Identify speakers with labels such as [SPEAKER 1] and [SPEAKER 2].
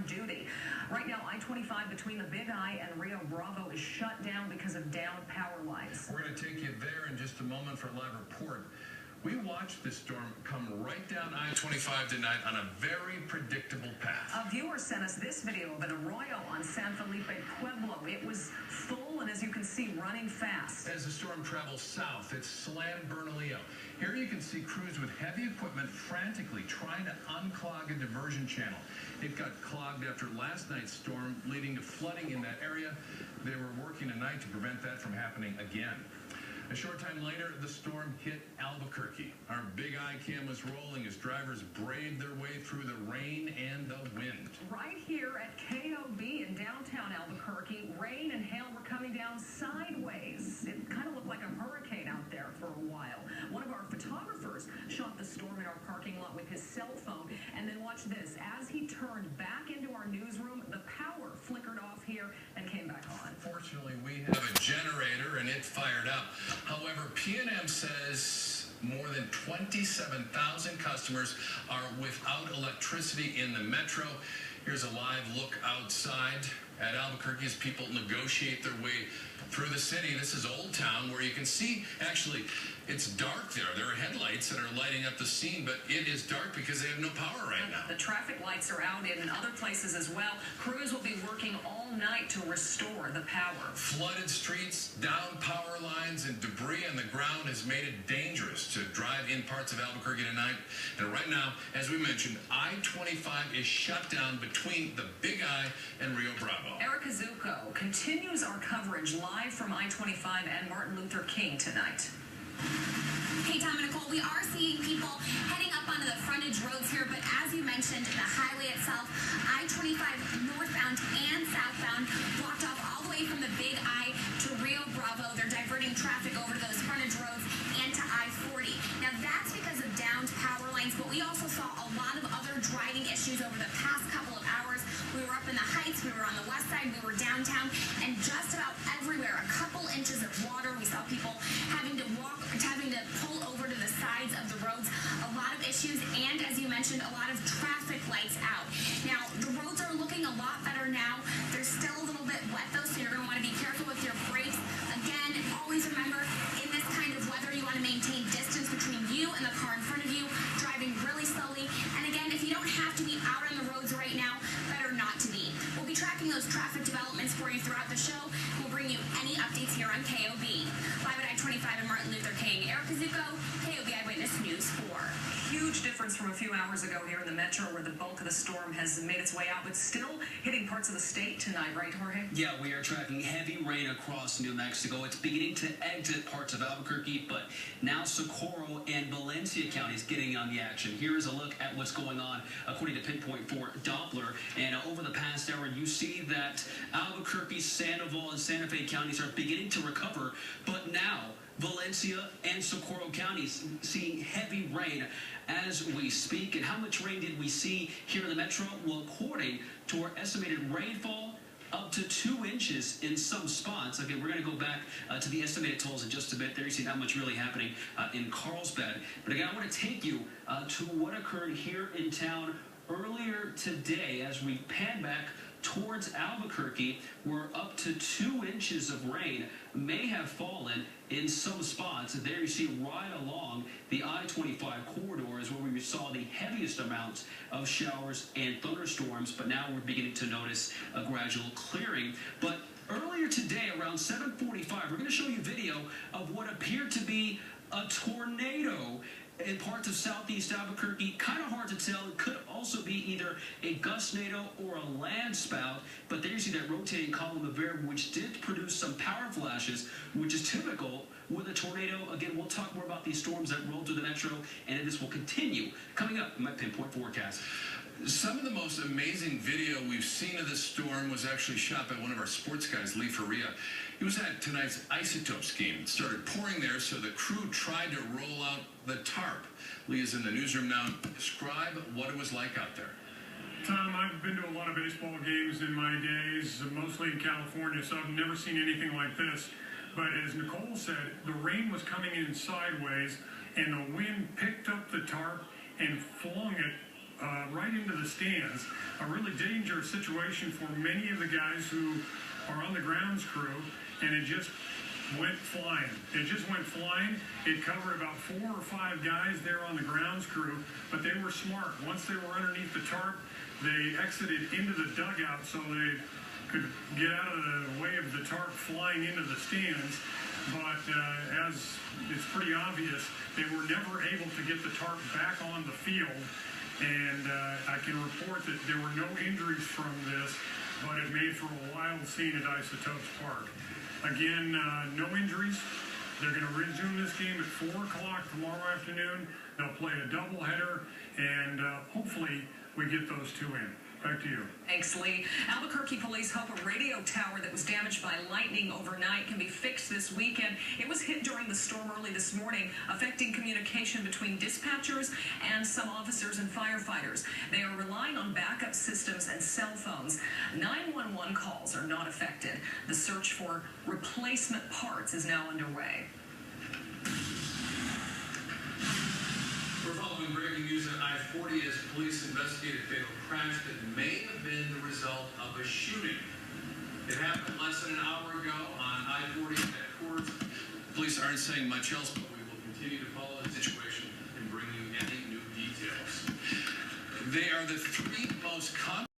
[SPEAKER 1] duty. Right now, I-25 between the Big I and Rio Bravo is shut down because of downed power lines.
[SPEAKER 2] We're going to take you there in just a moment for a live report. We watched this storm come right down I-25 tonight on a very predictable path.
[SPEAKER 1] A viewer sent us this video of an arroyo on San Felipe Pueblo. It was full and, as you can see, running fast.
[SPEAKER 2] As the storm travels south, it slammed Bernalillo. Here you can see crews with heavy equipment frantically trying to unclog a diversion channel. It got clogged after last night's storm, leading to flooding in that area. They were working tonight to prevent that from happening again. A short time later, the storm hit Albuquerque. Our Big I cam was rolling as drivers braved their way through the rain and the wind.
[SPEAKER 1] Right here at KOB in downtown Albuquerque, rain and hail were coming down sideways. It kind of looked like a hurricane out there for a while. One of our photographers shot the storm in our parking lot with his cell phone. And then watch this. As he turned back into our newsroom, the power flickered off here and came back on.
[SPEAKER 2] Fortunately, we have a generator and it fired up. However, PNM says more than 27,000 customers are without electricity in the metro. Here's a live look outside at Albuquerque as people negotiate their way through the city. This is Old Town, where you can see, actually, it's dark there. There are headlights that are lighting up the scene, but it is dark because they have no power right now.
[SPEAKER 1] The traffic lights are out in other places as well. Crews will be working all night to restore the power.
[SPEAKER 2] Flooded streets, down power lines, and debris on the ground has made it dangerous to drive in parts of Albuquerque tonight. And right now, as we mentioned, I-25 is shut down between the Big I and Rio Bravo.
[SPEAKER 1] Erica Zucco continues our coverage live from I-25 and Martin Luther King tonight.
[SPEAKER 3] Hey, Tom and Nicole, we are seeing people heading up onto the frontage roads here, but as you mentioned, the highway itself, I-25 northbound and southbound, blocked off all the way from the Big I to Rio Bravo. They're diverting traffic over to those frontage roads and to I-40. Now, that's because of downed power lines, but we also saw a lot of other driving issues over the past couple of hours. We were up in the Heights, we were on the west side, we were downtown, and just about everywhere, a couple inches of water. We saw people having to pull over to the sides of the roads. A lot of issues, and as you mentioned, a lot of traffic lights out. Now, the roads are looking a lot better now. They're still a little bit wet, though, so you're going to want to be careful with your brakes. Again, always remember, in this kind of weather, you want to maintain distance between you and the car in front of you, driving really slowly. And again, if you don't have to be out on the roads right now, better not to be. We'll be tracking those traffic developments for you throughout the show. We'll bring you any updates here on KOB. Live at I-25 and Martin Luther King. Erica Zucco, KOB Eyewitness News 4.
[SPEAKER 1] Huge difference from a few hours ago here in the metro, where the bulk of the storm has made its way out, but still hitting parts of the state tonight, right, Jorge?
[SPEAKER 4] Yeah, we are tracking heavy rain across New Mexico. It's beginning to exit parts of Albuquerque, but now Socorro and Valencia counties getting on the action. Here is a look at what's going on according to Pinpoint for Doppler. And over the past hour, you see that Albuquerque, Sandoval, and Santa Fe counties are beginning to recover, but now Valencia and Socorro counties seeing heavy rain as we speak. And how much rain did we see here in the metro? Well, according to our estimated rainfall, up to 2 inches in some spots. Okay, we're going to go back to the estimated totals in just a bit. There you see not much really happening in Carlsbad. But again, I want to take you to what occurred here in town earlier today as we pan back towards Albuquerque, where up to 2 inches of rain may have fallen in some spots. There you see right along the I-25 corridor is where we saw the heaviest amounts of showers and thunderstorms, but now we're beginning to notice a gradual clearing. But earlier today, around 7:45, we're going to show you video of what appeared to be a tornado in parts of southeast Albuquerque. Kind of hard to tell. It could also be either a gustnado or a land spout, but there you see that rotating column of air, which did produce some power flashes, which is typical with a tornado. Again, we'll talk more about these storms that roll through the metro, and this will continue coming up in my Pinpoint forecast.
[SPEAKER 2] Some of the most amazing video we've seen of this storm was actually shot by one of our sports guys, Lee Faria. He was at tonight's Isotopes game. It started pouring there, so the crew tried to roll out the tarp. Lee is in the newsroom now. Describe what it was like out there.
[SPEAKER 5] Tom, I've been to a lot of baseball games in my days, mostly in California, so I've never seen anything like this. But as Nicole said, the rain was coming in sideways, and the wind picked up the tarp and flung it right into the stands. A really dangerous situation for many of the guys who are on the grounds crew, and it just went flying. It just went flying. It covered about 4 or 5 guys there on the grounds crew, but they were smart. Once they were underneath the tarp, they exited into the dugout so they could get out of the way of the tarp flying into the stands. But as it's pretty obvious, they were never able to get the tarp back on the field. And I can report that there were no injuries from this, but it made for a wild scene at Isotopes Park. Again, no injuries. They're going to resume this game at 4 o'clock tomorrow afternoon. They'll play a doubleheader, and hopefully we get those 2 in. Back to you.
[SPEAKER 1] Thanks, Lee. Albuquerque police hope a radio tower that was damaged by lightning overnight can be fixed this weekend. It was hit during the storm early this morning, affecting communication between dispatchers and some officers and firefighters. They are relying on backup systems and cell phones. 911 calls are not affected. The search for replacement parts is now underway.
[SPEAKER 2] We're following breaking news on I-40 as police investigate a fatal crash that may have been the result of a shooting. It happened less than an hour ago on I-40 at Coors. Police aren't saying much else, but we will continue to follow the situation and bring you any new details. They are the 3 most common